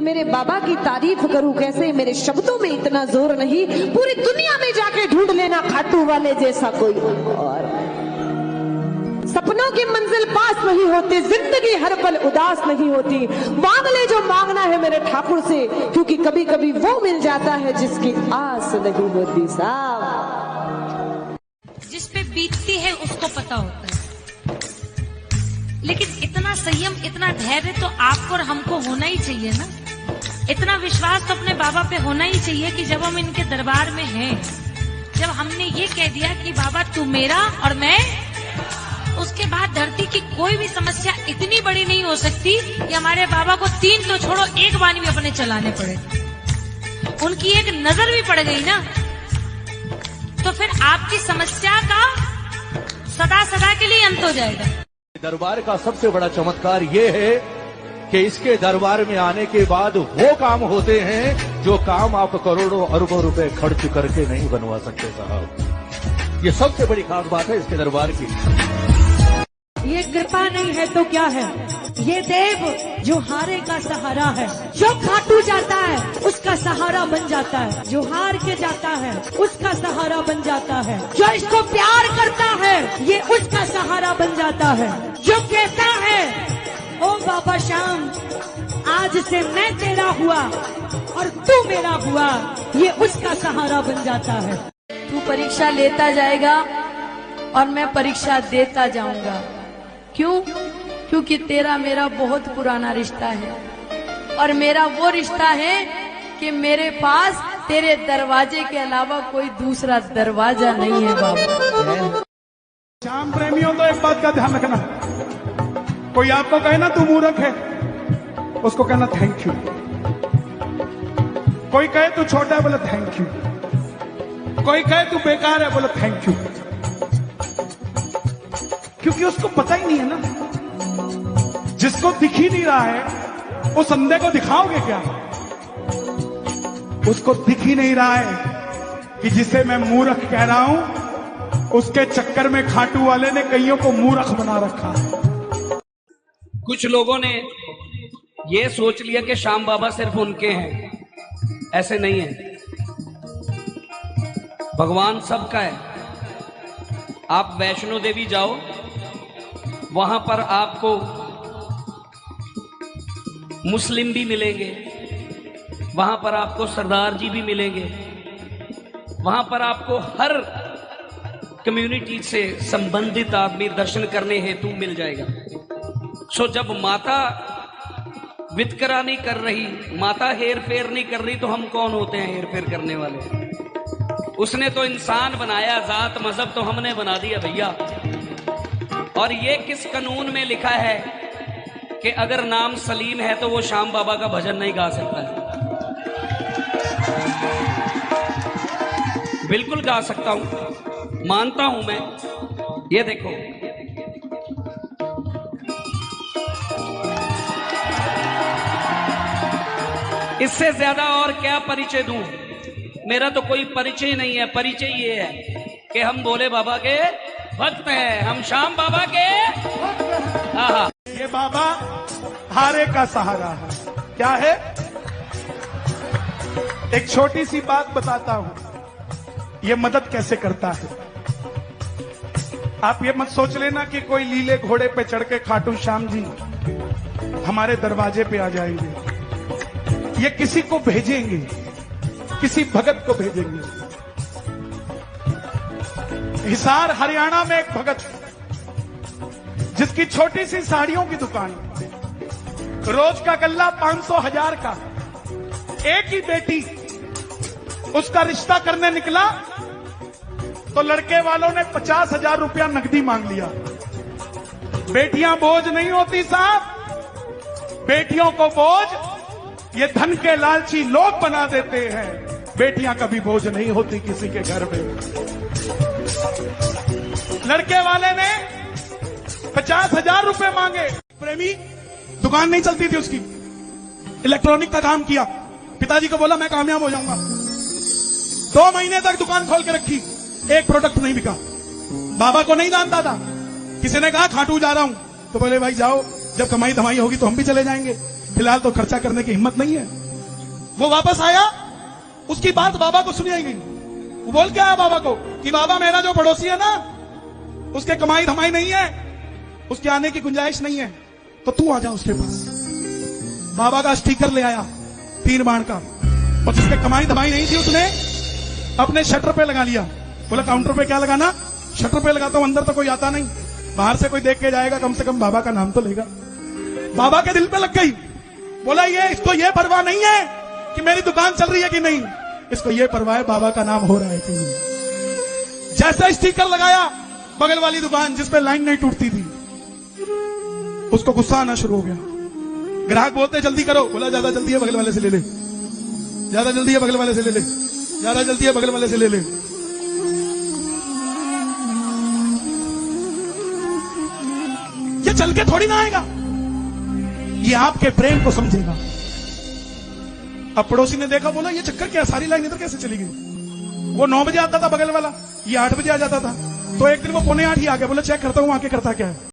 मेरे बाबा की तारीफ करूं कैसे, मेरे शब्दों में इतना जोर नहीं, पूरी दुनिया में जाके ढूंढ लेना खाटू वाले जैसा कोई और। सपनों की मंजिल पास नहीं होती, जिंदगी हर पल उदास नहीं होती। मांग ले जो मांगना है मेरे ठाकुर से, क्योंकि कभी कभी वो मिल जाता है जिसकी आस नहीं होती। साहब, जिस पे बीतती है उसको पता होता है, लेकिन इतना संयम, इतना धैर्य तो आपको और हमको होना ही चाहिए ना। इतना विश्वास तो अपने बाबा पे होना ही चाहिए कि जब हम इनके दरबार में हैं, जब हमने ये कह दिया कि बाबा तू मेरा और मैं, उसके बाद धरती की कोई भी समस्या इतनी बड़ी नहीं हो सकती कि हमारे बाबा को 3 तो छोड़ो 1 बानी भी अपने चलाने पड़े। उनकी एक नजर भी पड़ गई ना, तो फिर आपकी समस्या का सदा सदा के लिए अंत हो जाएगा। दरबार का सबसे बड़ा चमत्कार ये है कि इसके दरबार में आने के बाद वो काम होते हैं जो काम आप करोड़ों अरबों रुपए खर्च करके नहीं बनवा सकते साहब। ये सबसे बड़ी खास बात है इसके दरबार की। ये कृपा नहीं है तो क्या है, ये देव जो हारे का सहारा है। जो खाटू जाता है उसका सहारा बन जाता है, जो हार के जाता है उसका सहारा बन जाता है। जो इसको प्यार करता है ये उसका सहारा बन जाता है। जो कहता है ओ बाबा श्याम आज से मैं तेरा हुआ और तू मेरा हुआ, ये उसका सहारा बन जाता है। तू परीक्षा लेता जाएगा और मैं परीक्षा देता जाऊंगा। क्यों? क्योंकि तेरा मेरा बहुत पुराना रिश्ता है, और मेरा वो रिश्ता है कि मेरे पास तेरे दरवाजे के अलावा कोई दूसरा दरवाजा नहीं है बाबा। श्याम प्रेमियों तो एक बात का ध्यान रखना, कोई आपको कहे ना तू मूर्ख है, उसको कहना थैंक यू। कोई कहे तू छोटा है, बोले थैंक यू। कोई कहे तू बेकार है, बोले थैंक यू। क्योंकि उसको पता ही नहीं है ना, जिसको दिख ही नहीं रहा है उस अंधे को दिखाओगे क्या? उसको दिख ही नहीं रहा है कि जिसे मैं मूर्ख कह रहा हूं, उसके चक्कर में खाटू वाले ने कईयों को मूर्ख बना रखा है। कुछ लोगों ने ये सोच लिया कि श्याम बाबा सिर्फ उनके हैं, ऐसे नहीं है। भगवान सबका है। आप वैष्णो देवी जाओ, वहां पर आपको मुस्लिम भी मिलेंगे, वहां पर आपको सरदार जी भी मिलेंगे, वहां पर आपको हर कम्युनिटी से संबंधित आदमी दर्शन करने हेतु मिल जाएगा। सो जब माता वितकरा नहीं कर रही, माता हेर फेर नहीं कर रही, तो हम कौन होते हैं हेर फेर करने वाले? उसने तो इंसान बनाया, जात मजहब तो हमने बना दिया भैया। और ये किस कानून में लिखा है कि अगर नाम सलीम है तो वो श्याम बाबा का भजन नहीं गा सकता है? बिल्कुल गा सकता हूं, मानता हूं मैं। ये देखो, इससे ज्यादा और क्या परिचय दूं? मेरा तो कोई परिचय नहीं है। परिचय ये है कि हम भोले बाबा के भक्त हैं, हम श्याम बाबा के। आहा, ये बाबा हारे का सहारा है। क्या है? एक छोटी सी बात बताता हूं, ये मदद कैसे करता है। आप ये मत सोच लेना कि कोई लीले घोड़े पे चढ़ के खाटू श्याम जी हमारे दरवाजे पे आ जाएंगे। ये किसी को भेजेंगे, किसी भगत को भेजेंगे। हिसार हरियाणा में एक भगत जिसकी छोटी सी साड़ियों की दुकान, रोज का गल्ला 500,000 का। एक ही बेटी, उसका रिश्ता करने निकला तो लड़के वालों ने 50,000 रुपया नकदी मांग लिया। बेटियां बोझ नहीं होती साहब, बेटियों को बोझ ये धन के लालची लोग बना देते हैं। बेटियां कभी बोझ नहीं होती किसी के घर में। लड़के वाले ने 50,000 रुपए मांगे। प्रेमी, दुकान नहीं चलती थी उसकी, इलेक्ट्रॉनिक का काम किया। पिताजी को बोला मैं कामयाब हो जाऊंगा। 2 महीने तक दुकान खोल के रखी, एक प्रोडक्ट नहीं बिका। बाबा को नहीं जानता था। किसी ने कहा खाटू जा रहा हूं, तो बोले भाई जाओ, जब कमाई धमाई होगी तो हम भी चले जाएंगे। फिलहाल तो खर्चा करने की हिम्मत नहीं है। वो वापस आया, उसकी बात बाबा को सुनाई गई। वो बोल के आया बाबा को कि बाबा मेरा जो पड़ोसी है ना, उसके कमाई धमाई नहीं है, उसके आने की गुंजाइश नहीं है, तो तू आ जा उसके पास। बाबा का स्टिकर ले आया तीर बाण का, और जिसके कमाई धमाई नहीं थी उसने अपने शटर पे लगा लिया। बोला काउंटर पे क्या लगाना, शटर पे लगाता हूं, अंदर तो कोई आता नहीं, बाहर से कोई देख के जाएगा, कम से कम बाबा का नाम तो लेगा। बाबा के दिल पे लग गई। बोला इसको ये परवाह नहीं है कि मेरी दुकान चल रही है कि नहीं, इसको ये परवाह है बाबा का नाम हो रहा है कि नहीं। जैसा स्टिकर लगाया बगल वाली दुकान जिसपे लाइन नहीं टूटती थी, उसको गुस्सा आना शुरू हो गया। ग्राहक बोलते जल्दी करो, बोला ज्यादा जल्दी है बगल वाले से ले ले, ज्यादा जल्दी है बगल वाले से ले ले, ज्यादा जल्दी है बगल वाले से ले ले। ये चल के थोड़ी ना आएगा, ये आपके प्रेम को समझेगा। अब पड़ोसी ने देखा, बोला ये चक्कर क्या, सारी लाइन इधर कैसे चली गई। वो 9 बजे आता था बगल वाला, ये 8 बजे आ जाता था। तो एक दिन वो 7:45 ही आ गया। बोला चेक करता हूं आके करता क्या है।